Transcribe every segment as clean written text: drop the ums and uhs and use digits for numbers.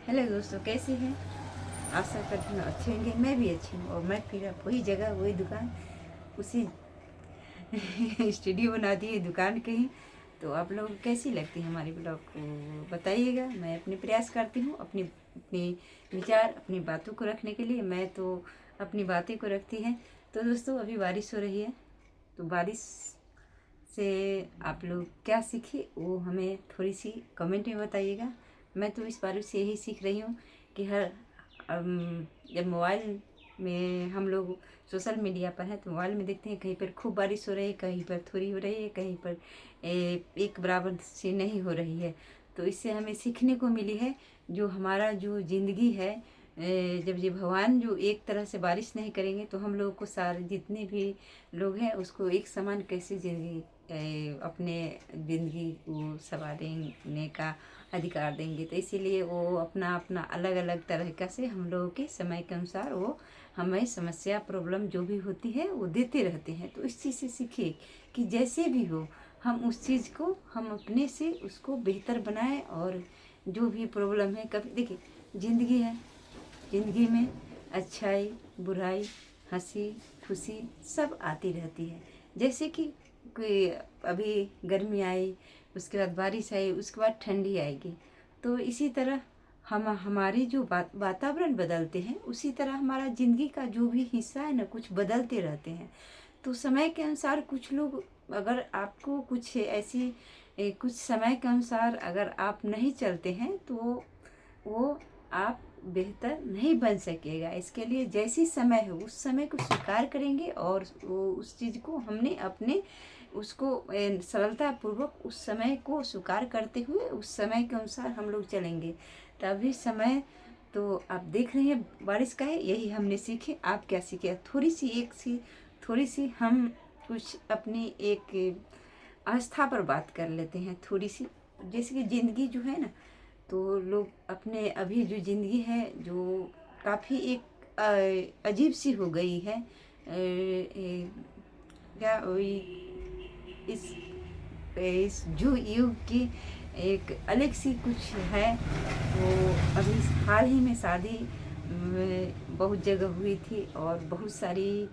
Hello दोस्तों, कैसे हैं? आशा करती हूँ अच्छे होंगे। मैं भी अच्छी हूँ और मैं फिर वही जगह वही दुकान उसी स्टूडियो बना दी है दुकान के ही। तो आप लोग कैसी लगती है हमारी ब्लॉग को बताइएगा। मैं अपने प्रयास करती हूँ अपनी अपनी विचार अपनी बातों को रखने के लिए। मैं तो अपनी बातें को रखती है। तो दोस्तों अभी बारिश हो रही है, तो बारिश से आप लोग क्या सीखे वो हमें थोड़ी सी कमेंट में बताइएगा। मैं तो इस बारिश से यही सीख रही हूँ कि जब मोबाइल में हम लोग सोशल मीडिया पर हैं तो मोबाइल में देखते हैं कहीं पर खूब बारिश हो रही है, कहीं पर थोड़ी हो रही है, कहीं पर एक बराबर से नहीं हो रही है। तो इससे हमें सीखने को मिली है जो हमारा जो ज़िंदगी है, जब ये भगवान जो एक तरह से बारिश नहीं करेंगे तो हम लोगों को सारे जितने भी लोग हैं उसको एक समान कैसे ज़िंदगी अपने ज़िंदगी को संवारने का अधिकार देंगे। तो इसीलिए वो अपना अपना अलग अलग तरीक़ा से हम लोगों के समय के अनुसार वो हमें समस्या प्रॉब्लम जो भी होती है वो देते रहते हैं। तो इस चीज़ से सीखिए कि जैसे भी हो हम उस चीज़ को हम अपने से उसको बेहतर बनाएं। और जो भी प्रॉब्लम है, कभी देखिए ज़िंदगी है, ज़िंदगी में अच्छाई बुराई हंसी खुशी सब आती रहती है। जैसे कि कोई अभी गर्मी आई, उसके बाद बारिश आई, उसके बाद ठंडी आएगी। तो इसी तरह हम हमारी जो वातावरण बदलते हैं उसी तरह हमारा ज़िंदगी का जो भी हिस्सा है ना कुछ बदलते रहते हैं। तो समय के अनुसार कुछ लोग, अगर आपको कुछ ऐसी कुछ समय के अनुसार अगर आप नहीं चलते हैं तो वो आप बेहतर नहीं बन सकेगा। इसके लिए जैसी समय है उस समय को स्वीकार करेंगे और उस चीज़ को हमने अपने उसको सरलतापूर्वक उस समय को स्वीकार करते हुए उस समय के अनुसार हम लोग चलेंगे। तभी समय तो आप देख रहे हैं बारिश का है, यही हमने सीखे। आप क्या सीखे? थोड़ी सी हम कुछ अपनी एक आस्था पर बात कर लेते हैं थोड़ी सी। जैसे कि ज़िंदगी जो है ना, तो लोग अपने अभी जो ज़िंदगी है जो काफ़ी एक अजीब सी हो गई है। क्या वही इस जो युग की एक अलग सी कुछ है। वो अभी हाल ही में शादी बहुत जगह हुई थी और बहुत सारी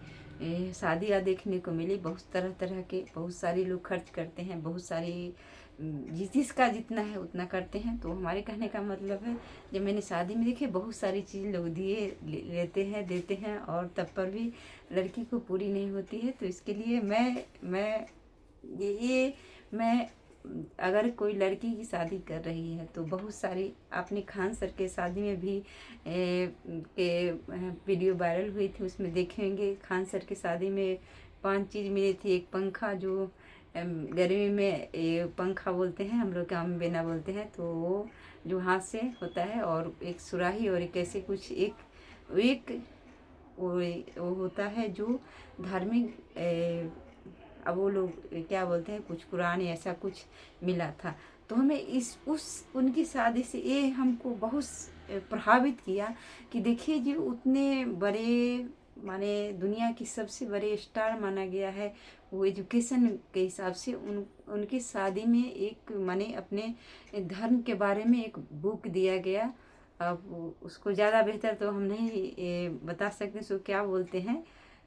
शादियाँ देखने को मिली। बहुत तरह तरह के बहुत सारे लोग खर्च करते हैं, बहुत सारी जिसका जितना है उतना करते हैं। तो हमारे कहने का मतलब है, जब मैंने शादी में देखे बहुत सारी चीज़ लोग लेते हैं देते हैं और तब पर भी लड़की को पूरी नहीं होती है। तो इसके लिए मैं अगर कोई लड़की की शादी कर रही है तो बहुत सारी, आपने खान सर के शादी में भी वीडियो वायरल हुई थी, उसमें देखेंगे खान सर की शादी में 5 चीज़ मिली थी। एक पंखा जो गर्मी में ये पंखा बोलते हैं, हम लोग काम बेना बोलते हैं, तो वो जो हाथ से होता है, और एक सुराही और एक ऐसे कुछ एक एक वो होता है जो धार्मिक अब वो लोग क्या बोलते हैं कुछ कुरान ऐसा कुछ मिला था। तो हमें उनकी शादी से ये हमको बहुत प्रभावित किया कि देखिए जी उतने बड़े माने दुनिया की सबसे बड़े स्टार माना गया है। वो एजुकेशन के हिसाब से उनकी शादी में एक माने अपने धर्म के बारे में एक बुक दिया गया। अब उसको ज़्यादा बेहतर तो हम नहीं बता सकते, सो क्या बोलते हैं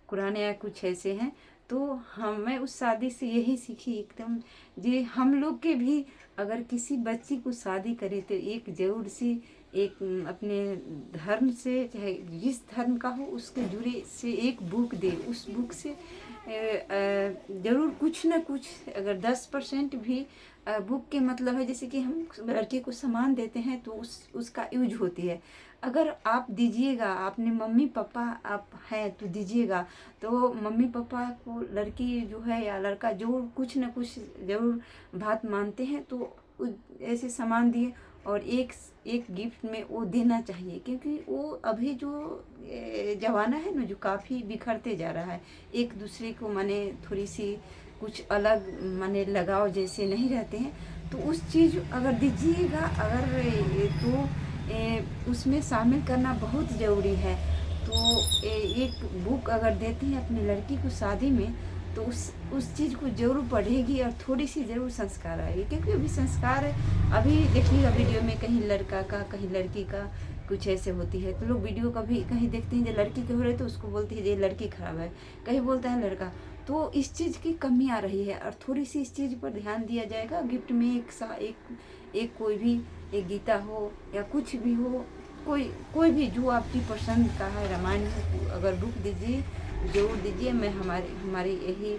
कुरान या कुछ ऐसे हैं। तो मैं उस शादी से यही सीखी एकदम जी, हम लोग के भी अगर किसी बच्ची को शादी करे तो एक जरूर सी एक अपने धर्म से चाहे जिस धर्म का हो उसके जुड़े से एक बुक दे। उस बुक से ज़रूर कुछ ना कुछ अगर 10% भी बुक के मतलब है, जैसे कि हम लड़के को सामान देते हैं तो उसका यूज होती है। अगर आप दीजिएगा, आपने मम्मी पापा आप हैं तो दीजिएगा, तो मम्मी पापा को लड़की जो है या लड़का जो कुछ न कुछ ज़रूर बात मानते हैं, तो ऐसे सामान दिए और एक गिफ्ट में वो देना चाहिए। क्योंकि वो अभी जो ज़माना है ना जो काफ़ी बिखरते जा रहा है, एक दूसरे को माने थोड़ी सी कुछ अलग माने लगाव जैसे नहीं रहते हैं। तो उस चीज़ अगर दीजिएगा तो उसमें शामिल करना बहुत ज़रूरी है। तो एक बुक अगर देते हैं अपनी लड़की को शादी में तो उस चीज़ को ज़रूर पढ़ेगी और थोड़ी सी ज़रूर संस्कार आएगी, क्योंकि अभी संस्कार अभी देखिएगा वीडियो में कहीं लड़का का कहीं लड़की का कुछ ऐसे होती है, तो लोग वीडियो कभी कहीं देखते हैं जो लड़की के हो रहे तो उसको बोलते हैं ये लड़की खराब है, कहीं बोलता है लड़का। तो इस चीज़ की कमी आ रही है और थोड़ी सी इस चीज़ पर ध्यान दिया जाएगा। गिफ्ट में एक कोई भी एक गीता हो या कुछ भी हो, कोई भी जो आपकी पसंद का है, रामायण हो, अगर बुक दीजिए ज़रूर दीजिए। मैं हमारी यही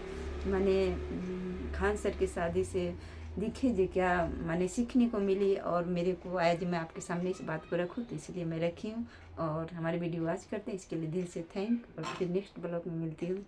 माने खान सर की शादी से दिखे जी क्या माने सीखने को मिली, और मेरे को आज मैं आपके सामने इस बात को रखूँ तो इसलिए मैं रखी हूँ। और हमारी वीडियो वॉच करते हैं इसके लिए दिल से थैंक, और फिर नेक्स्ट ब्लॉग में मिलती हूँ।